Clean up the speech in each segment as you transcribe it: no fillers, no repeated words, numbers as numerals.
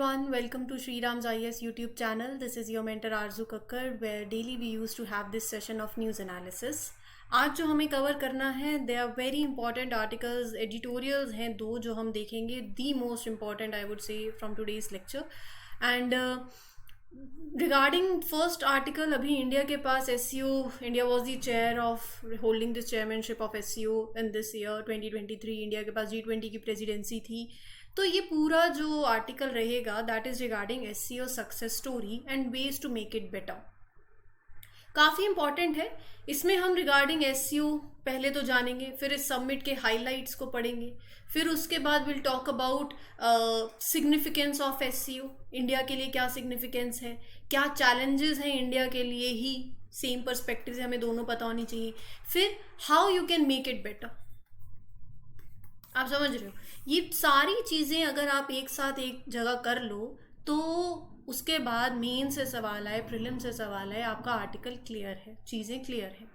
everyone, welcome to Shriram's IS YouTube channel. This is your mentor Arzu Kakkar, where daily we used to have this session of news analysis. आज जो हमें cover करना है, they are very important articles, editorials हैं दो जो हम देखेंगे. The most important I would say from today's lecture. And regarding first article, अभी इंडिया के पास SCO, India was the chair of holding this chairmanship of SCO in this year 2023. India के पास G20 की presidency थी. तो ये पूरा जो article रहेगा that is regarding SCO success story and ways to make it better. काफ़ी इंपॉर्टेंट है. इसमें हम रिगार्डिंग SCO पहले तो जानेंगे, फिर इस समिट के हाइलाइट्स को पढ़ेंगे, फिर उसके बाद will talk about significance of SCO. India के लिए क्या सिग्निफिकेंस है, क्या चैलेंजेस हैं इंडिया के लिए ही, सेम पर्सपेक्टिव से हमें दोनों पता होनी चाहिए. फिर how you can make it better. आप समझ रहे हो, ये सारी चीज़ें अगर आप एक साथ एक जगह कर लो तो उसके बाद मेन से सवाल आए, प्रीलिम से सवाल आए, आपका आर्टिकल क्लियर है, चीज़ें क्लियर है,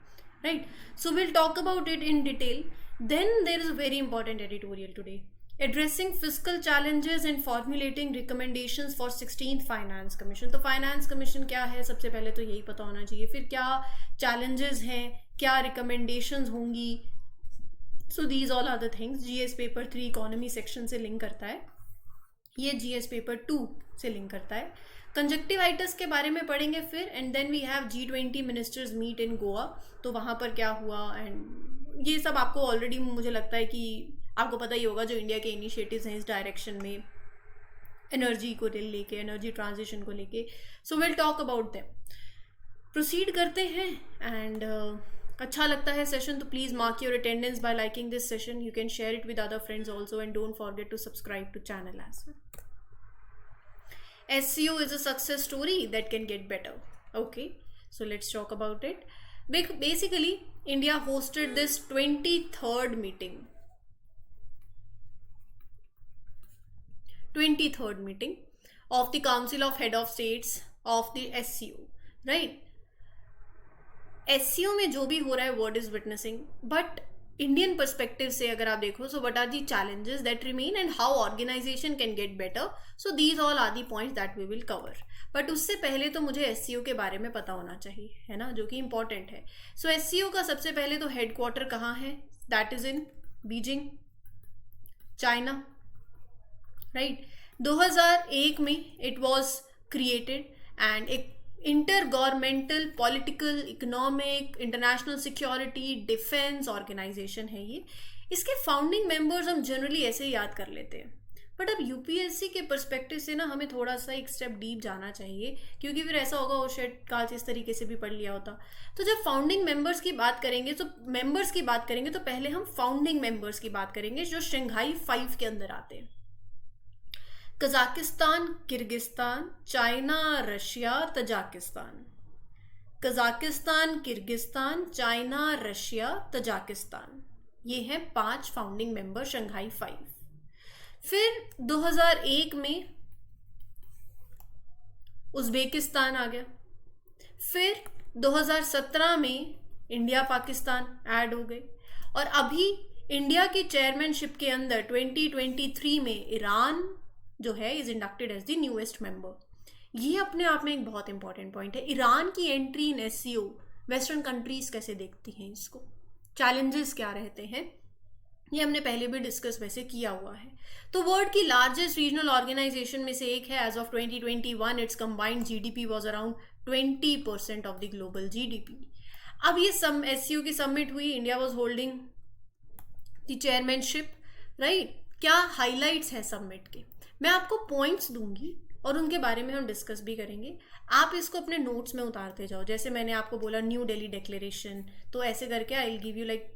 right. So will talk about it in detail. Then there is a very important editorial today, addressing fiscal challenges and formulating recommendations for 16th finance commission. तो फाइनेंस कमीशन क्या है, सबसे पहले तो यही पता होना चाहिए. फिर क्या चैलेंजेस हैं, क्या रिकमेंडेशंस होंगी. So these all are the things. GS paper 3 economy section से लिंक करता है, ये GS पेपर 2 से लिंक करता है. कंजक्टिवाइटिस के बारे में पढ़ेंगे फिर. And then we have G20 ministers meet in Goa. तो वहाँ पर क्या हुआ एंड ये सब आपको ऑलरेडी मुझे लगता है कि आपको पता ही होगा, जो इंडिया के इनिशिएटिव्स हैं इस डायरेक्शन में, एनर्जी को लेके, एनर्जी ट्रांजिशन को लेके. So will talk about them. Proceed करते हैं. एंड अच्छा लगता है सेशन तो please mark your attendance by liking this session. You can share it with other friends also and don't forget to subscribe to channel as well. SCO is a success story that can get better. Okay, so let's talk about it. Basically, India hosted this 23rd meeting. 23rd meeting of the Council of Head of States of the SCO, right? SCO में जो भी हो रहा है world is witnessing, but Indian perspective से अगर आप देखो, so what are the challenges that remain and how organisation can get better. So these all are the points that we will cover. But उससे पहले तो मुझे SCO के बारे में पता होना चाहिए, है ना, जो कि इंपॉर्टेंट है. सो SCO का सबसे पहले तो हेडक्वार्टर कहाँ है, that is in Beijing, China, right. 2001 में इट वॉज क्रिएटेड एंड एक intergovernmental political economic international security defence organisation है ये. इसके फाउंडिंग मेंबर्स हम जनरली ऐसे ही याद कर लेते हैं, बट अब UPSC के पर्सपेक्टिव से ना हमें थोड़ा सा एक स्टेप डीप जाना चाहिए, क्योंकि फिर ऐसा होगा वो शायद काश इस तरीके से भी पढ़ लिया होता. तो जब फाउंडिंग मेंबर्स की बात करेंगे, तो मेंबर्स की बात करेंगे तो पहले हम फाउंडिंग मेंबर्स की बात करेंगे जो शंघाई 5 के अंदर आते हैं. Kazakhstan, Kyrgyzstan, China, Russia, Tajikistan. Kazakhstan, Kyrgyzstan, China, Russia, Tajikistan, ये हैं 5 फाउंडिंग मेंबर शंघाई 5. फिर 2001 में उज्बेकिस्तान आ गया. फिर 2017 में इंडिया पाकिस्तान ऐड हो गए. और अभी इंडिया की चेयरमैनशिप के अंदर 2023 में ईरान जो है is inducted as the newest member. ये अपने आप में एक बहुत इंपॉर्टेंट पॉइंट है. ईरान की entry in SCO western countries कैसे देखती हैं इसको, चैलेंजेस क्या रहते हैं, ये हमने पहले भी डिस्कस वैसे किया हुआ है. तो वर्ल्ड की लार्जेस्ट रीजनल ऑर्गेनाइजेशन में से एक है. As of 2021 it's combined GDP was around 20% of the global GDP. अब ये SCO की समिट हुई, India was holding the chairmanship, right. क्या हाईलाइट्स हैं समिट के, मैं आपको पॉइंट्स दूंगी और उनके बारे में हम डिस्कस भी करेंगे. आप इसको अपने नोट्स में उतारते जाओ. जैसे मैंने आपको बोला न्यू दिल्ली डिक्लेरेशन, तो ऐसे करके I will give you like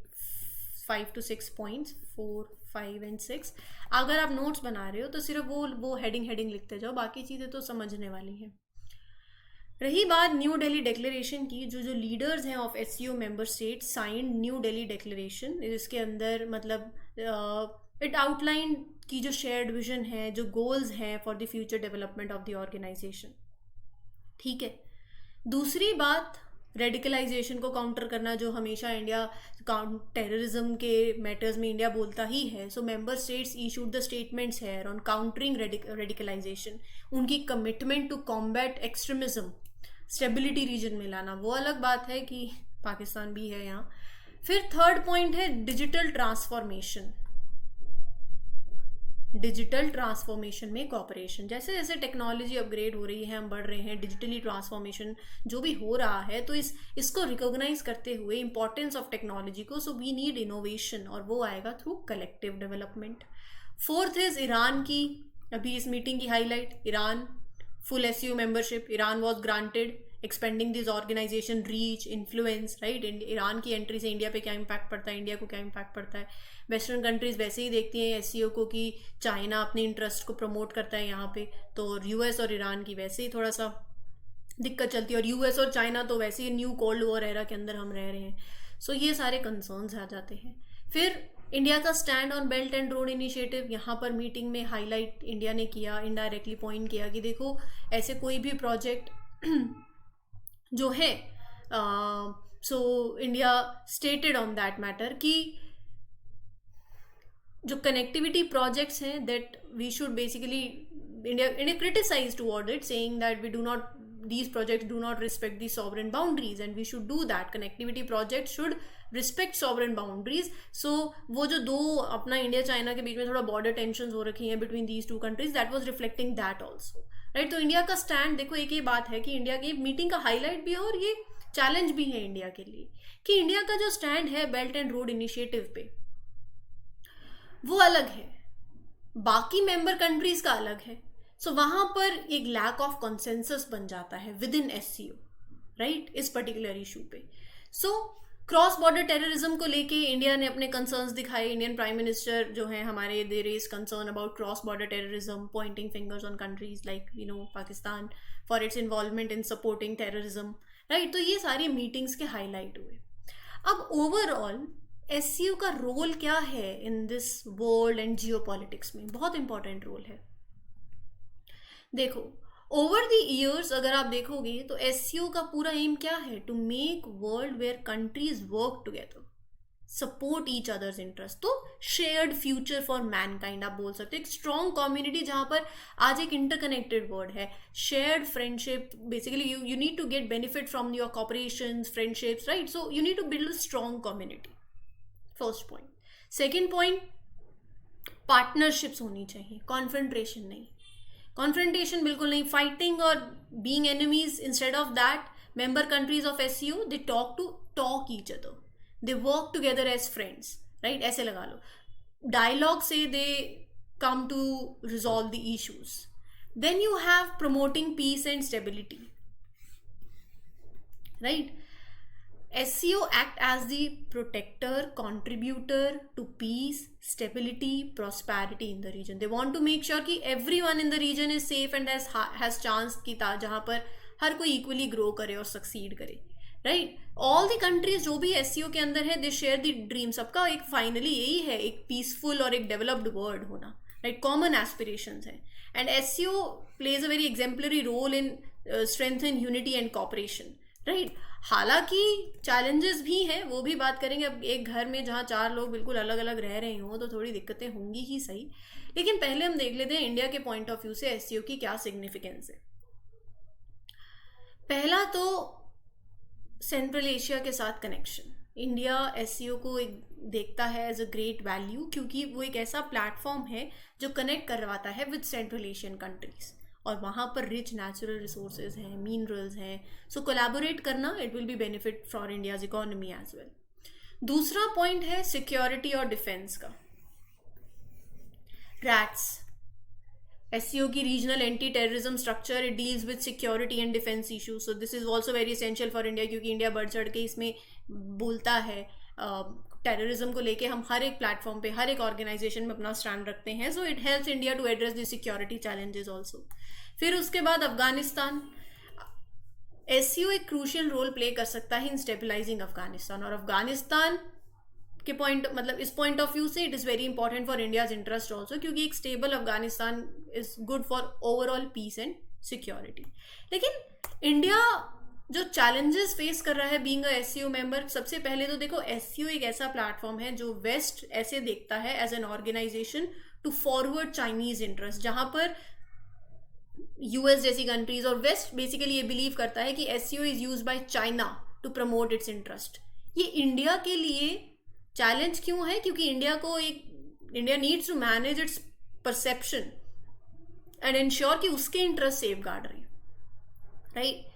5 to 6 points, 4, 5 and 6. अगर आप नोट्स बना रहे हो तो सिर्फ वो हेडिंग लिखते जाओ, बाकी चीज़ें तो समझने वाली हैं. रही बात न्यू दिल्ली डिक्लेरेशन की, जो लीडर्स हैं of SCO member state signed new Delhi declaration. इसके अंदर मतलब इट आउटलाइन की जो शेयर्ड विजन है, जो गोल्स हैं for the future development of the organisation, ठीक है. दूसरी बात रेडिकलाइजेशन को काउंटर करना, जो हमेशा इंडिया टेररिज्म के मैटर्स में इंडिया बोलता ही है. So member states issued the statements here on countering radicalisation. उनकी commitment to combat extremism, stability region में लाना. वो अलग बात है कि पाकिस्तान भी है यहाँ. फिर थर्ड पॉइंट है डिजिटल ट्रांसफॉर्मेशन. डिजिटल ट्रांसफॉर्मेशन में कॉपरेशन. जैसे जैसे टेक्नोलॉजी अपग्रेड हो रही है, हम बढ़ रहे हैं, डिजिटली ट्रांसफॉर्मेशन जो भी हो रहा है, तो इसको रिकॉग्नाइज करते हुए इंपॉर्टेंस ऑफ टेक्नोलॉजी को, सो वी नीड इनोवेशन, और वो आएगा through collective development. Fourth is Iran की अभी इस मीटिंग की highlight. Iran full SCO membership. Iran was granted, expanding this organisation reach, influence, right. Iran की एंट्री से इंडिया पे क्या इम्पैक्ट पड़ता है, इंडिया को क्या इम्पैक्ट पड़ता है. वेस्टर्न कंट्रीज वैसे ही देखती हैं एससीओ को कि चाइना अपने इंटरेस्ट को प्रमोट करता है यहाँ पे, तो यूएस और ईरान की वैसे ही थोड़ा सा दिक्कत चलती है. और यूएस और चाइना तो वैसे ही न्यू कोल्ड वॉर एरा के अंदर हम रह रहे हैं. सो ये सारे कंसर्न्स आ जाते हैं. फिर इंडिया का stand on belt and road initiative. यहाँ पर मीटिंग में हाईलाइट इंडिया ने किया, इनडायरेक्टली पॉइंट किया कि देखो ऐसे कोई भी प्रोजेक्ट जो है, so India stated on that matter कि जो कनेक्टिविटी प्रोजेक्ट्स हैं that we should basically, India criticize toward it, saying that we do not, these projects do not respect the sovereign boundaries and we should do that. Connectivity projects should respect sovereign boundaries. So वो जो दो अपना India China के बीच में थोड़ा border tensions हो रखी हैं between these two countries, that was reflecting that also, right. तो इंडिया का स्टैंड देखो, एक ये बात है कि इंडिया की मीटिंग का हाईलाइट भी है और ये चैलेंज भी है इंडिया के लिए कि इंडिया का जो स्टैंड है बेल्ट एंड रोड इनिशिएटिव पे वो अलग है, बाकी मेंबर कंट्रीज का अलग है. सो वहां पर एक लैक ऑफ कंसेंसस बन जाता है विद इन एससीओ, राइट, इस पर्टिकुलर इशू पे. सो क्रॉस बॉर्डर टेररिज्म को लेके इंडिया ने अपने कंसर्न्स दिखाए. इंडियन प्राइम मिनिस्टर जो है हमारे, they raise concern about cross border terrorism, pointing fingers on countries like Pakistan for its involvement in supporting terrorism, right. तो ये सारी मीटिंग्स के हाईलाइट हुए. अब ओवरऑल एससीओ का रोल क्या है in this world and Jio politics में? बहुत इंपॉर्टेंट रोल है. देखो, ओवर द ईयर्स अगर आप देखोगे तो एससीओ का पूरा एम क्या है? To make world where countries work together, support each others interest. तो शेयर्ड फ्यूचर फॉर मैनकाइंड आप बोल सकते हो. एक स्ट्रॉन्ग कम्युनिटी जहां पर आज एक इंटरकनेक्टेड वर्ल्ड है, shared friendship. Basically you need to get benefit from your cooperation, friendships, right. So you need to build a strong community. First point. Second point, partnerships होनी चाहिए, कॉन्फ्रंट्रेशन नहीं. Confrontation बिल्कुल नहीं, फाइटिंग और being enemies. Instead of that, member countries of SCO they talk each other, they work together as friends, right. ऐसे लगा लो, dialogue से they come to resolve the issues. Then you have promoting peace and stability, right. SCO act as the protector, contributor to peace, stability, prosperity in the region. They want to make sure कि everyone in the region is safe and has chance कि जहाँ पर हर कोई equally grow करे और succeed करे, right. All the countries जो भी SCO के अंदर है, they share the dream. सबका एक finally यही है, एक peaceful और एक developed world होना, right. Common aspirations है. And SCO plays a very exemplary role in strengthen unity and cooperation, right. हालांकि चैलेंजेस भी हैं, वो भी बात करेंगे. अब एक घर में जहाँ 4 लोग बिल्कुल अलग अलग रह रहे हों तो थोड़ी दिक्कतें होंगी ही सही, लेकिन पहले हम देख लेते हैं इंडिया के पॉइंट ऑफ व्यू से एससीओ की क्या सिग्निफिकेंस है. पहला तो सेंट्रल एशिया के साथ कनेक्शन. इंडिया एससीओ को एक देखता है एज अ ग्रेट वैल्यू, क्योंकि वो एक ऐसा प्लेटफॉर्म है जो कनेक्ट करवाता है विद सेंट्रल एशियन कंट्रीज, और वहाँ पर रिच नेचुरल रिसोर्सेज हैं, मिनरल्स हैं. सो कोलैबोरेट करना, it will be benefit for India's economy as well. दूसरा पॉइंट है सिक्योरिटी और डिफेंस का. रैट्स, एससीओ की regional anti terrorism structure, it deals with security and defence issues. So this is also very essential for India, क्योंकि India बढ़ चढ़ के इसमें बोलता है. टेररिज्म को लेके हम हर एक प्लेटफॉर्म पे, हर एक ऑर्गेनाइजेशन में अपना स्टैंड रखते हैं. So it helps India to address the security challenges also. फिर उसके बाद अफगानिस्तान. एससीओ एक क्रूशियल रोल प्ले कर सकता है इन स्टेबलाइजिंग अफगानिस्तान, और अफगानिस्तान के पॉइंट, मतलब इस पॉइंट ऑफ व्यू से it is very important for India's interest also, क्योंकि एक stable Afghanistan is good for overall peace and security. लेकिन इंडिया जो चैलेंजेस फेस कर रहा है बीइंग अ एससीओ मेंबर, सबसे पहले तो देखो एससीओ एक ऐसा प्लेटफॉर्म है जो वेस्ट ऐसे देखता है as an organisation to forward Chinese interest, जहां पर यूएस जैसी कंट्रीज और वेस्ट बेसिकली ये बिलीव करता है कि SCO is use by China to promote its interest. ये इंडिया के लिए चैलेंज क्यों है? क्योंकि India needs to manage its perception and ensure कि उसके इंटरेस्ट सेफ गार्ड रहे, right?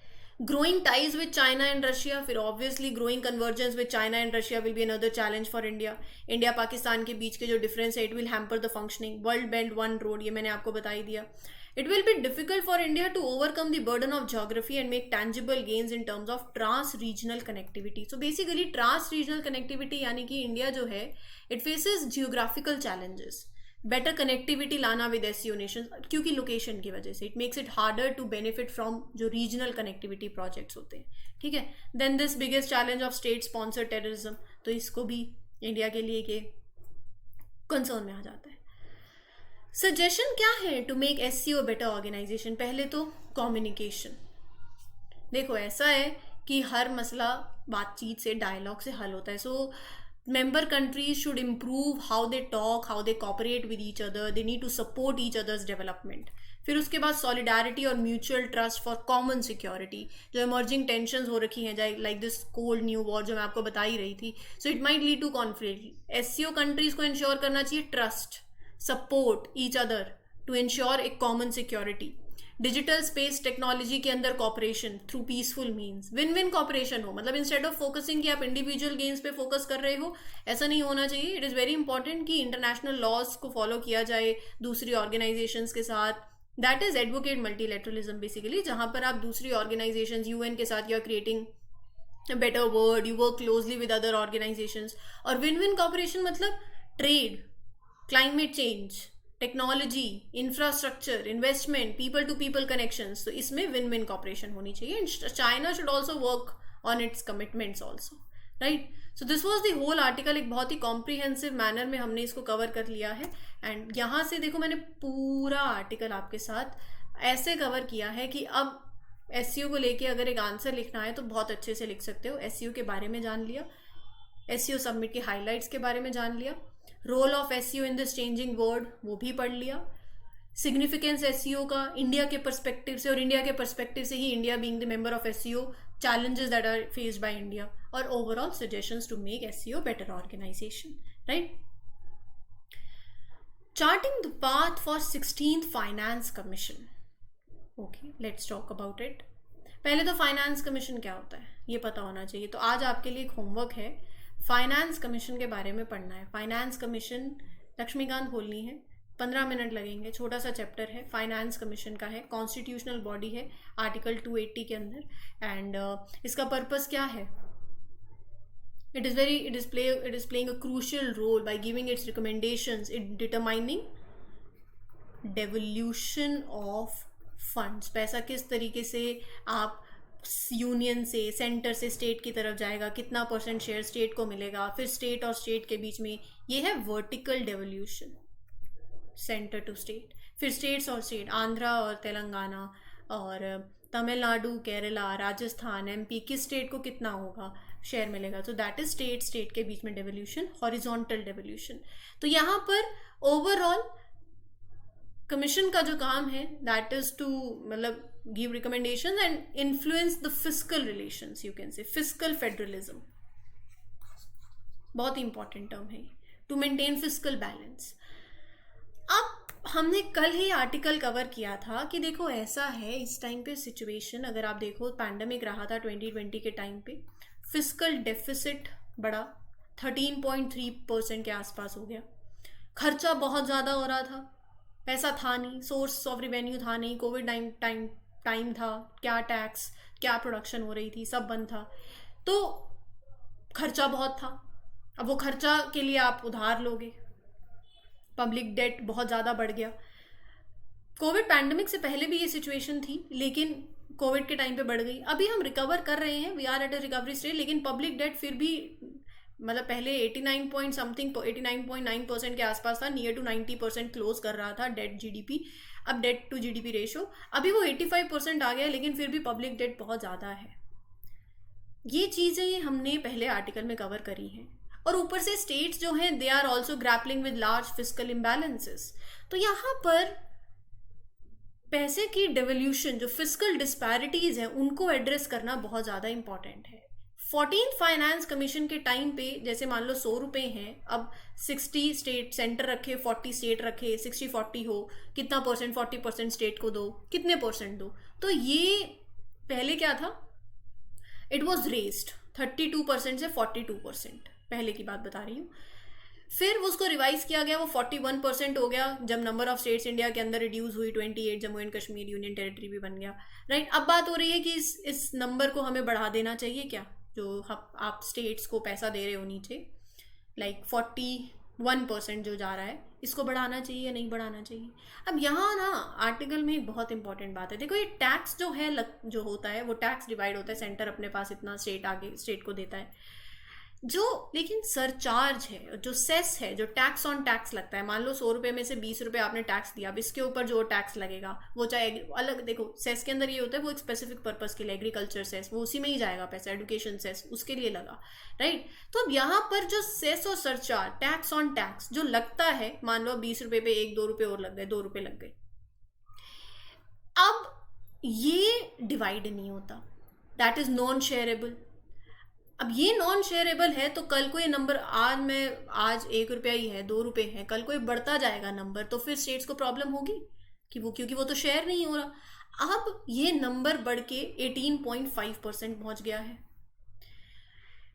Growing ties with China and Russia, फिर obviously growing convergence with China and Russia will be another challenge for India. India Pakistan के बीच के जो difference है, it will hamper the functioning. World Belt One Road, ये मैंने आपको बता ही दिया. It will be difficult for India to overcome the burden of geography and make tangible gains in terms of trans-regional connectivity. So basically trans-regional connectivity यानी कि India जो है, it faces geographical challenges. Better connectivity लाना with SCO nation, क्योंकि location की वजह से it makes it harder to benefit from जो रीजनल कनेक्टिविटी प्रोजेक्ट्स होते हैं, ठीक है? Then this biggest challenge of state sponsor terrorism, तो इसको भी इंडिया के लिए ये कंसर्न में आ जाता है। सजेशन क्या है to make SCO better organisation? पहले तो कम्युनिकेशन। देखो ऐसा है कि हर मसला बातचीत से, डायलॉग से हल होता है। सो member countries should improve how they talk, how they cooperate with each other. They need to support each other's development. फिर उसके बाद solidarity और mutual trust for common security. जो emerging tensions हो रखी हैं, like this cold new war जो मैं आपको बता ही रही थी, so it might lead to conflict. SCO countries को ensure करना चाहिए trust, support each other to ensure a common security. Digital space technology के अंदर cooperation through peaceful means, win win cooperation हो, मतलब इंस्टेड ऑफ फोकसिंग कि आप individual games पे फोकस कर रहे हो, ऐसा नहीं होना चाहिए। इट इज़ वेरी इंपॉर्टेंट कि इंटरनेशनल लॉज को फॉलो किया जाए दूसरी ऑर्गेनाइजेशंस के साथ। That is advocate multilateralism basically, जहां पर आप दूसरी ऑर्गेनाइजेशंस यूएन के साथ you are creating a better world, you work closely with other organisations. और विन विन कॉपरेशन मतलब trade, climate change, technology, infrastructure, investment, people to people connections, तो इसमें विन विन कॉपरेशन होनी चाहिए। And China should also work on its commitments also, right? So this was the whole article. एक बहुत ही comprehensive manner में हमने इसको cover कर लिया है। एंड यहाँ से देखो मैंने पूरा आर्टिकल आपके साथ ऐसे कवर किया है कि अब एससीओ को लेके अगर एक आंसर लिखना है तो बहुत अच्छे से लिख सकते हो। एससीओ के बारे में जान लिया, एससीओ सबमिट के हाईलाइट्स के बारे में जान लिया, role of SCO in this changing world वो भी पढ़ लिया, सिग्निफिकेंस एससीओ का इंडिया के पर्सपेक्टिव से, और इंडिया के पर्सपेक्टिव से ही India being the member of SCO, challenges that are faced by India, और overall suggestions to make SEO better organization, right? Charting the path for 16th Finance Commission. Okay, let's talk about it. पहले तो finance commission क्या होता है ये पता होना चाहिए। तो आज आपके लिए एक होमवर्क है, फाइनेंस कमीशन के बारे में पढ़ना है। फाइनेंस कमीशन लक्ष्मीकांत खोलनी है, 15 मिनट लगेंगे। छोटा सा चैप्टर है, फाइनेंस कमीशन का है, कॉन्स्टिट्यूशनल बॉडी है आर्टिकल 280 के अंदर। एंड इसका पर्पस क्या है? it is playing a crucial role by giving its recommendations in determining devolution of funds. पैसा किस तरीके से आप यूनियन से, सेंटर से स्टेट की तरफ जाएगा, कितना परसेंट शेयर स्टेट को मिलेगा, फिर स्टेट और स्टेट के बीच में ये है vertical devolution, centre to state. फिर स्टेट्स और स्टेट, आंध्रा और तेलंगाना और तमिलनाडु, केरला, राजस्थान, एमपी, किस स्टेट को कितना होगा शेयर मिलेगा। तो दैट इज स्टेट के बीच में डेवोल्यूशन, हॉरिजॉन्टल डेवोल्यूशन। तो यहाँ पर ओवरऑल कमीशन का जो काम है दैट इज टू मतलब give recommendations and influence the fiscal relations, you can say fiscal federalism, बहुत ही इंपॉर्टेंट टर्म है, टू मेंटेन फिस्कल बैलेंस। अब हमने कल ही आर्टिकल कवर किया था कि देखो ऐसा है इस टाइम पे सिचुएशन, अगर आप देखो पैंडेमिक रहा था 2020 के टाइम पे, फिस्कल डेफिसिट बढ़ा, 13.3% के आसपास हो गया, खर्चा बहुत ज़्यादा हो रहा था, पैसा था नहीं, सोर्स ऑफ रिवेन्यू था नहीं, कोविड टाइम था, क्या टैक्स क्या प्रोडक्शन हो रही थी, सब बंद था, तो खर्चा बहुत था। अब वो खर्चा के लिए आप उधार लोगे, पब्लिक डेट बहुत ज़्यादा बढ़ गया। कोविड पैंडेमिक से पहले भी ये सिचुएशन थी, लेकिन कोविड के टाइम पे बढ़ गई। अभी हम रिकवर कर रहे हैं, we are at a recovery stage, लेकिन पब्लिक डेट फिर भी मतलब पहले 89.9% के आसपास था, नियर टू 90% क्लोज कर रहा था डेट जीडीपी। अब डेट टू जीडीपी रेशो अभी वो 85% आ गया है, लेकिन फिर भी पब्लिक डेट बहुत ज़्यादा है। ये चीज़ें हमने पहले आर्टिकल में कवर करी हैं। और ऊपर से स्टेट्स जो हैं they are also grappling with large fiscal imbalances. तो यहाँ पर पैसे की डिवोल्यूशन, जो फिस्कल डिस्पैरिटीज हैं, उनको एड्रेस करना बहुत ज़्यादा इंपॉर्टेंट है। 14th फाइनेंस कमीशन के टाइम पे जैसे मान लो 100 रुपये हैं, अब 60 स्टेट सेंटर रखे, 40 स्टेट रखे, 60-40 हो, कितना परसेंट, 40% स्टेट को दो, कितने परसेंट दो। तो ये पहले क्या था, इट वॉज रेस्ड 32% से 42%, पहले की बात बता रही हूँ। फिर उसको रिवाइज किया गया, वो 41% हो गया जब नंबर ऑफ स्टेट्स इंडिया के अंदर रिड्यूस हुई, 28 Jammu and Kashmir union territory भी बन गया, राइट। अब बात हो रही है कि इस नंबर को हमें बढ़ा देना चाहिए क्या, जो आप स्टेट्स को पैसा दे रहे हो नीचे, लाइक 41% जो जा रहा है, इसको बढ़ाना चाहिए या नहीं बढ़ाना चाहिए। अब यहाँ ना आर्टिकल में एक बहुत इंपॉर्टेंट बात है। देखो ये टैक्स जो है जो होता है वो टैक्स डिवाइड होता है, सेंटर अपने पास इतना, स्टेट आगे स्टेट को देता है जो, लेकिन सरचार्ज है, जो सेस है, जो टैक्स ऑन टैक्स लगता है, मान लो 100 रुपये में से 20 रुपये आपने टैक्स दिया, अब इसके ऊपर जो टैक्स लगेगा वो चाहे अलग, देखो सेस के अंदर ये होता है वो एक स्पेसिफिक पर्पस के लिए, एग्रीकल्चर सेस वो उसी में ही जाएगा पैसा, एजुकेशन सेस उसके लिए लगा, राइट। तो अब यहाँ पर जो सेस और सरचार्ज, टैक्स ऑन टैक्स जो लगता है, मान लो 20 रुपये पे 1-2 रुपये और लग गए, 2 रुपये लग गए, अब ये डिवाइड नहीं होता, दैट इज नॉन शेयरेबल। अब ये नॉन शेयरेबल है तो कल को ये नंबर, आज 1 रुपया ही है, 2 रुपये है, कल को ये बढ़ता जाएगा नंबर, तो फिर स्टेट्स को प्रॉब्लम होगी कि क्योंकि वो तो शेयर नहीं हो रहा। अब ये नंबर बढ़ के 18.5% पहुंच गया है।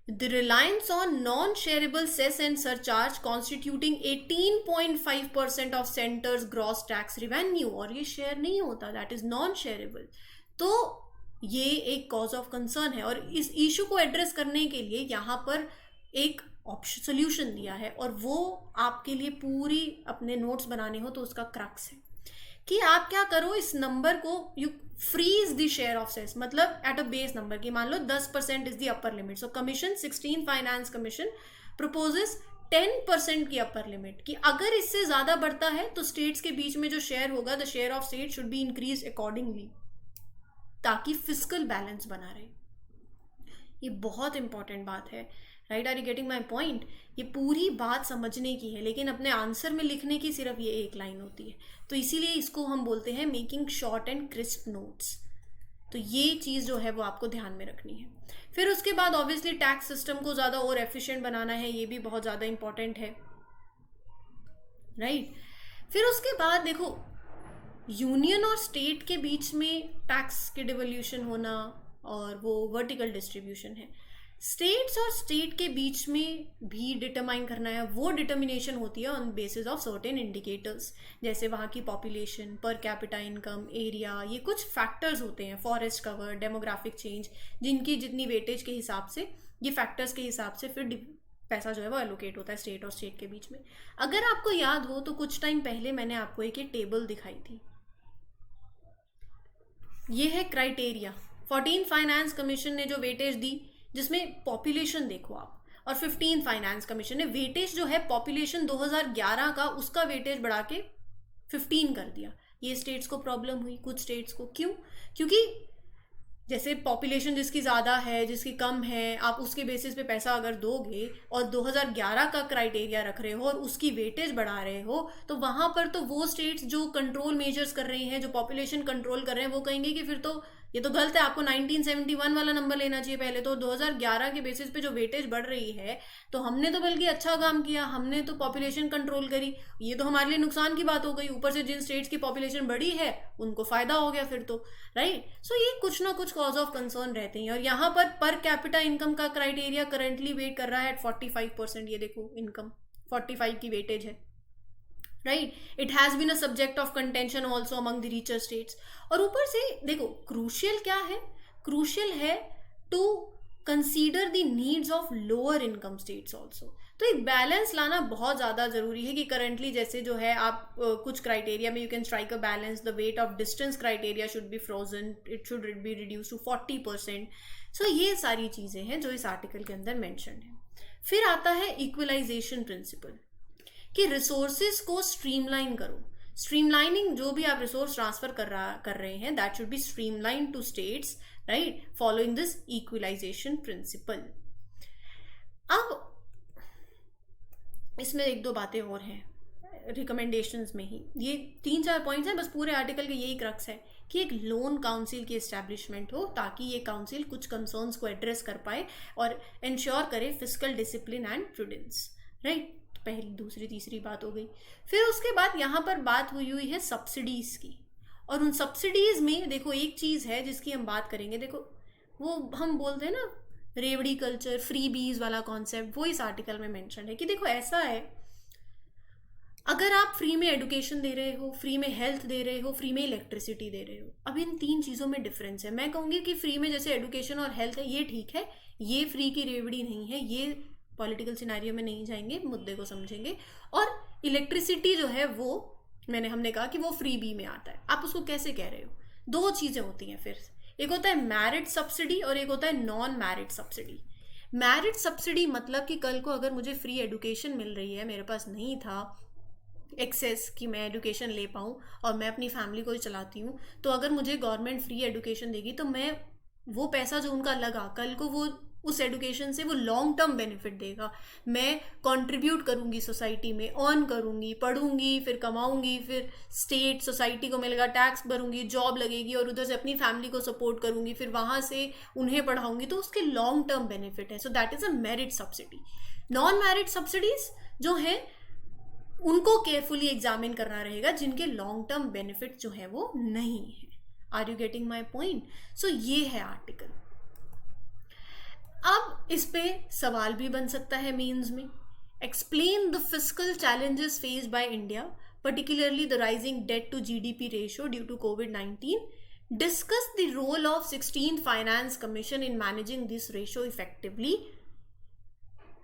The reliance on non shareable cess and surcharge constituting 18.5% of centre's gross tax revenue, और ये शेयर नहीं होता, दैट इज नॉन शेयरेबल। तो ये एक कॉज ऑफ कंसर्न है, और इस इशू को एड्रेस करने के लिए यहाँ पर एक ऑप्शन सोल्यूशन दिया है, और वो आपके लिए पूरी अपने नोट्स बनाने हो तो उसका क्रक्स है कि आप क्या करो, इस नंबर को you freeze the share of cess, मतलब एट अ बेस नंबर की, मान लो 10% is the upper limit. So commission 16 finance commission proposes 10% की अपर लिमिट, कि अगर इससे ज्यादा बढ़ता है तो स्टेट्स के बीच में जो शेयर होगा, the share of state should be increase accordingly, ताकि फिस्कल बैलेंस बना रहे। ये बहुत इंपॉर्टेंट बात है, right. Are you getting my point? ये पूरी बात समझने की है, लेकिन अपने आंसर में लिखने की सिर्फ ये एक लाइन होती है, तो इसीलिए इसको हम बोलते हैं making short and crisp notes. तो ये चीज़ जो है वो आपको ध्यान में रखनी है। फिर उसके बाद ऑब्वियसली टैक्स सिस्टम को ज़्यादा और एफिशिएंट बनाना है, ये भी बहुत ज़्यादा इंपॉर्टेंट है, राइट। फिर उसके बाद देखो, यूनियन और स्टेट के बीच में टैक्स के डिवोल्यूशन होना और वो वर्टिकल डिस्ट्रीब्यूशन है। स्टेट्स और स्टेट के बीच में भी डिटरमाइन करना है, वो डिटर्मिनेशन होती है on basis of certain indicators, जैसे वहाँ की population, per capita income, area, ये कुछ फैक्टर्स होते हैं, फॉरेस्ट कवर, डेमोग्राफिक चेंज, जिनकी जितनी वेटेज के हिसाब से, ये फैक्टर्स के हिसाब से फिर पैसा जो है वो एलोकेट होता है स्टेट और स्टेट के बीच में। अगर आपको याद हो तो कुछ टाइम पहले मैंने आपको एक टेबल दिखाई थी, ये है क्राइटेरिया। 14 फाइनेंस कमीशन ने जो वेटेज दी, जिसमें पॉपुलेशन देखो आप, और 15 फाइनेंस कमीशन ने वेटेज जो है पॉपुलेशन 2011 का, उसका वेटेज बढ़ा के 15 कर दिया। ये स्टेट्स को प्रॉब्लम हुई, कुछ स्टेट्स को। क्यों? क्योंकि जैसे पॉपुलेशन जिसकी ज़्यादा है, जिसकी कम है, आप उसके बेसिस पे पैसा अगर दोगे और 2011 का क्राइटेरिया रख रहे हो और उसकी वेटेज बढ़ा रहे हो, तो वहाँ पर तो वो स्टेट्स जो कंट्रोल मेजर्स कर रही हैं, जो पॉपुलेशन कंट्रोल कर रहे हैं, वो कहेंगे कि फिर तो ये तो गलत है, आपको 1971 वाला नंबर लेना चाहिए पहले। तो 2011 के बेसिस पे जो वेटेज बढ़ रही है, तो हमने तो बल्कि अच्छा काम किया, हमने तो पॉपुलेशन कंट्रोल करी, ये तो हमारे लिए नुकसान की बात हो गई। ऊपर से जिन स्टेट्स की पॉपुलेशन बढ़ी है उनको फायदा हो गया फिर तो, राइट। सो ये कुछ ना कुछ कॉज ऑफ कंसर्न रहते हैं। और यहाँ पर कैपिटा इनकम का क्राइटेरिया करंटली वेट कर रहा है 45%। ये देखो, इनकम 45 की वेटेज है, right. It has been a subject of contention also among the richer states. और ऊपर से देखो, क्रूशियल क्या है? क्रूशियल है to consider the needs of lower income states also. तो एक बैलेंस लाना बहुत ज़्यादा ज़रूरी है कि करंटली जैसे जो है आप कुछ क्राइटेरिया में you can strike a balance. The weight of distance criteria should be frozen, it should be reduce to 40%। सो ये सारी चीज़ें हैं जो इस आर्टिकल के अंदर मैंशन है। फिर आता है इक्वलाइजेशन प्रिंसिपल, कि रिसोर्सेज को स्ट्रीमलाइन करो। स्ट्रीमलाइनिंग, जो भी आप रिसोर्स ट्रांसफर कर रहे हैं, that should be streamline to states, right, following this equalisation principle. अब इसमें एक दो बातें और हैं रिकमेंडेशंस में ही, ये 3-4 पॉइंट्स हैं, बस पूरे आर्टिकल के यही क्रक्स है कि एक लोन काउंसिल की एस्टैब्लिशमेंट हो ताकि ये काउंसिल कुछ कंसर्न्स को एड्रेस कर पाए और इंश्योर करे fiscal discipline and prudence, right. पहली, दूसरी, तीसरी बात हो गई। फिर उसके बाद यहाँ पर बात हुई है सब्सिडीज की, और उन सब्सिडीज में देखो एक चीज़ है जिसकी हम बात करेंगे। देखो वो हम बोलते हैं ना रेवड़ी कल्चर, फ्री बीज वाला कॉन्सेप्ट, वो इस आर्टिकल में मेंशन है कि देखो ऐसा है, अगर आप फ्री में एजुकेशन दे रहे हो, फ्री में हेल्थ दे रहे हो, फ्री में इलेक्ट्रिसिटी दे रहे हो, अब इन 3 चीज़ों में डिफरेंस है। मैं कहूँगी कि फ्री में जैसे एजुकेशन और हेल्थ है ये ठीक है, ये फ्री की रेवड़ी नहीं है, ये पॉलिटिकल सिनेरियो में नहीं जाएंगे, मुद्दे को समझेंगे। और इलेक्ट्रिसिटी जो है वो हमने कहा कि वो फ्री बी में आता है। आप उसको कैसे कह रहे हो? 2 चीज़ें होती हैं फिर, एक होता है मैरिट सब्सिडी और एक होता है non merit subsidy. Merit subsidy मतलब कि कल को अगर मुझे फ्री एजुकेशन मिल रही है, मेरे पास नहीं था एक्सेस कि मैं एजुकेशन ले पाऊँ और मैं अपनी फैमिली को ही चलाती हूँ, तो अगर मुझे गवर्नमेंट फ्री एजुकेशन देगी तो मैं वो पैसा जो उनका लगा कल को वो उस एजुकेशन से वो लॉन्ग टर्म बेनिफिट देगा। मैं कंट्रीब्यूट करूँगी सोसाइटी में, अर्न करूँगी, पढ़ूंगी, फिर कमाऊँगी, फिर स्टेट सोसाइटी को मिलेगा, टैक्स भरूँगी, जॉब लगेगी और उधर से अपनी फैमिली को सपोर्ट करूँगी, फिर वहाँ से उन्हें पढ़ाऊँगी, तो उसके लॉन्ग टर्म बेनिफिट है। So that is a merit subsidy. Non merit subsidies जो हैं उनको केयरफुली एग्जामिन करना रहेगा, जिनके लॉन्ग टर्म बेनिफिट जो है वो नहीं है। Are you getting my point? So ये है आर्टिकल। अब इस पे सवाल भी बन सकता है मेंस में, explain the fiscal challenges faced by India, particularly the rising debt to GDP ratio due to COVID-19. Discuss the role of 16th Finance Commission in managing this ratio effectively.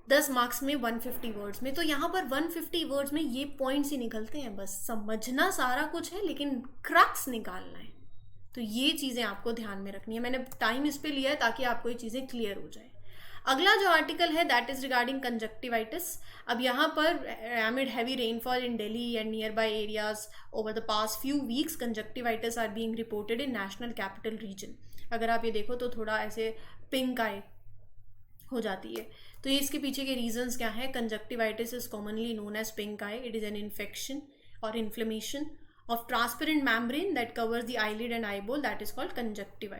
10 marks में 150 words में। तो यहाँ पर 150 words में ये points ही निकलते हैं, बस समझना सारा कुछ है लेकिन क्रक्स निकालना है। तो ये चीज़ें आपको ध्यान में रखनी है। मैंने टाइम इस पे लिया है ताकि आपको ये चीज़ें क्लियर हो जाए। अगला जो आर्टिकल है दैट इज रिगार्डिंग कंजक्टिवाइटिस। अब यहाँ पर amid heavy rainfall in Delhi and nearby areas over the past few weeks, conjunctivitis are being reported in national capital region. अगर आप ये देखो तो थोड़ा ऐसे पिंक आई हो जाती है, तो ये इसके पीछे के रीजंस क्या है? Conjunctivitis is commonly known as pink eye. It is an infection और inflammation of transparent membrane that covers the eyelid and eyeball, that is called conjunctiva.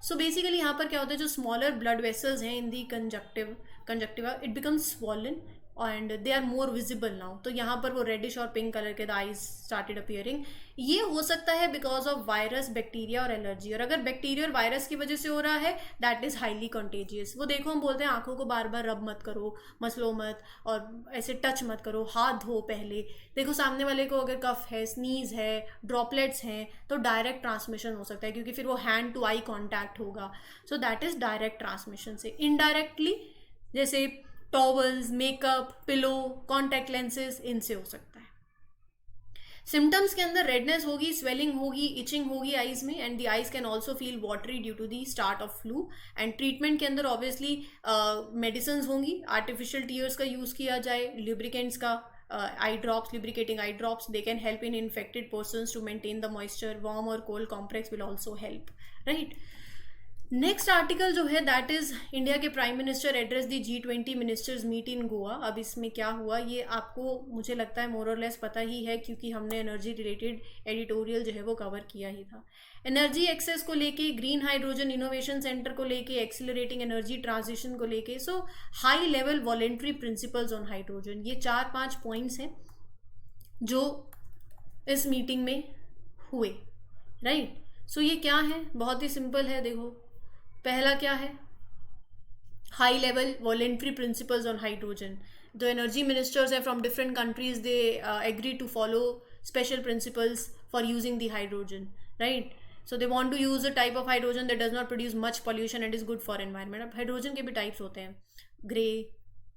So basically यहाँ पर क्या होता है, जो smaller blood vessels हैं in the conjunctiva, it becomes swollen and they are more visible now. तो यहाँ पर वो रेडिश और पिंक कलर के the eyes started appearing. ये हो सकता है बिकॉज ऑफ वायरस, बैक्टीरिया और एलर्जी। और अगर बैक्टीरिया और वायरस की वजह से हो रहा है दैट इज हाईली कंटेजियस। वो देखो हम बोलते हैं आंखों को बार बार रब मत करो, मसलो मत और ऐसे टच मत करो, हाथ धो पहले। देखो सामने वाले को अगर कफ है, स्नीज है, ड्रॉपलेट्स हैं तो डायरेक्ट ट्रांसमिशन हो सकता है क्योंकि फिर वो हैंड टू आई कॉन्टैक्ट होगा। So that is direct transmission से। इनडायरेक्टली जैसे towels, makeup, pillow, contact lenses, इनसे हो सकता है। सिम्टम्स के अंदर रेडनेस होगी, स्वेलिंग होगी, इचिंग होगी आईज में, and the eyes can also feel watery due to the start of flu. And treatment के अंदर ऑब्वियसली मेडिसिन होंगी, आर्टिफिशियल टीयर्स का यूज किया जाए, लुब्रिकेंट्स का, eye drops, lubricating eye drops, they can help in infected persons to maintain the moisture. Warm or cold compress will also help, right? Next article जो है that is India के prime minister address the G20 ministers meet in Goa. अब इसमें क्या हुआ ये आपको मुझे लगता है मोर और लेस पता ही है क्योंकि हमने एनर्जी रिलेटेड एडिटोरियल जो है वो कवर किया ही था। एनर्जी एक्सेस को लेके, ग्रीन हाइड्रोजन इनोवेशन सेंटर को लेके, एक्सिलरेटिंग एनर्जी ट्रांजिशन को लेके, so high level voluntary principles on hydrogen, ये 4-5 पॉइंट्स हैं जो इस मीटिंग में हुए, राइट। सो ये क्या है? बहुत ही सिंपल है। देखो पहला क्या है? High level voluntary principles on hydrogen. The energy ministers है from different countries, they agree to follow special principles for using the hydrogen, right. So they want to use a type of hydrogen that does not produce much pollution and is good for environment. अब hydrogen के भी types होते हैं, grey,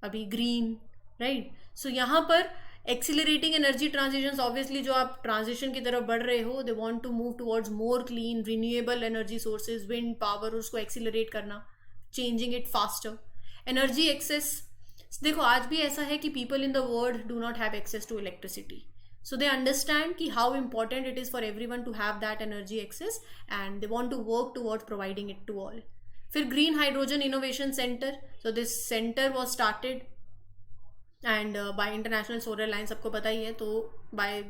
अभी green, right. सो यहाँ पर accelerating energy transition, obviously जो आप ट्रांजिशन की तरफ बढ़ रहे हो, they want to move towards more clean renewable energy sources, wind power, उसको एक्सिलरेट करना, changing it faster. Energy access, देखो आज भी ऐसा है कि people in the world do not have access to electricity, So they understand ki how important it is for everyone to have that energy access, and they want to work towards providing it to all. फिर green hydrogen innovation centre, so this centre was started and bye international solar alliance, सबको पता ही है, तो bye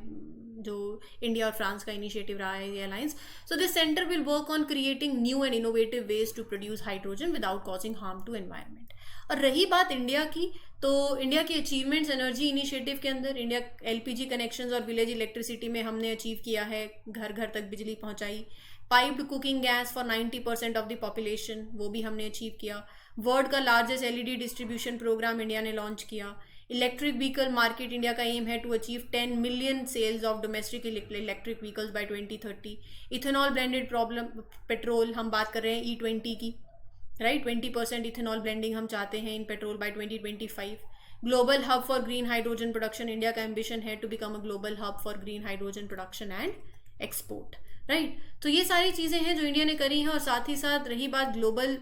जो India और France का initiative रहा है ये alliance. So this centre will work on creating new and innovative ways to produce hydrogen without causing harm to environment. और रही बात इंडिया की, तो इंडिया की अचीवमेंट्स एनर्जी इनिशिएटिव के अंदर, इंडिया एलपीजी कनेक्शंस और विलेज इलेक्ट्रिसिटी में हमने अचीव किया है, घर घर तक बिजली पहुंचाई. Piped cooking gas for 90% of the population, वो भी हमने अचीव किया. वर्ल्ड का largest LED distribution programme India ने लॉन्च किया. इलेक्ट्रिक व्हीकल मार्केट, इंडिया का एम है to achieve 10 million sales of domestic electric vehicles by 2030. Ethanol blended problem petrol, हम बात कर रहे हैं E20 की, राइट. 20% इथेनॉल ब्लेंडिंग हम चाहते हैं in petrol by 2025. Global hub for green hydrogen production, India का एम्बिशन है to become a global hub for green hydrogen production and export, right. तो ये सारी चीज़ें हैं जो इंडिया ने करी हैं. और साथ ही साथ रही बात ग्लोबल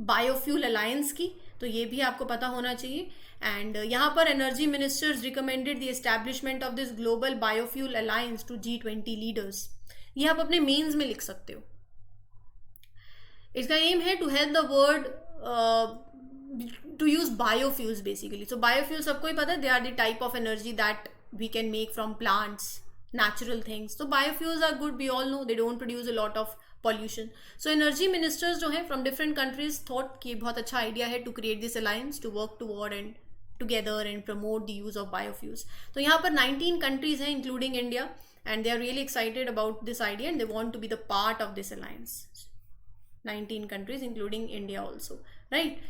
बायोफ्यूल अलायंस की, तो ये भी आपको पता होना चाहिए. एंड यहाँ पर energy ministers recommended the establishment of this global biofuel alliance to G20 leaders. ये आप अपने मीन्स में लिख सकते हो. इसका एम है to help the world to use biofuels basically. So biofuel सबको ही पता है, they are the type of energy that we can make from plants, natural things. So biofuels are good, we all know they don't produce a lot of pollution. So energy ministers जो हैं from different countries thought कि बहुत अच्छा idea है to create this alliance to work toward and together and promote the use of biofuels. तो यहाँ पर 19 countries हैं including India, and they are really excited about this idea and they want to be the part of this alliance. 19 countries including India also, right?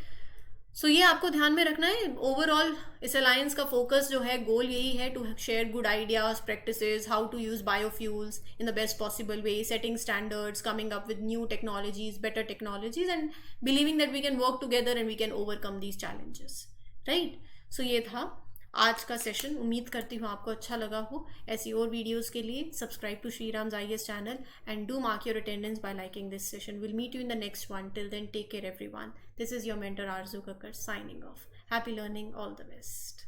सो ये आपको ध्यान में रखना है. ओवरऑल इस अलायंस का फोकस जो है, गोल यही है to share good ideas, practices, how to use biofuels in the best possible way, setting standards, coming up with new technologies, better technologies, and believing that we can work together and we can overcome these challenges, right. So ये था आज का session. उम्मीद करती हूँ आपको अच्छा लगा हो. ऐसी और वीडियोस के लिए subscribe to Shriram's IAS channel and do mark your attendance by liking this session. Will meet you in the next one. Till then take care everyone. This is your mentor Arzu Kakkar signing off. Happy learning, all the best.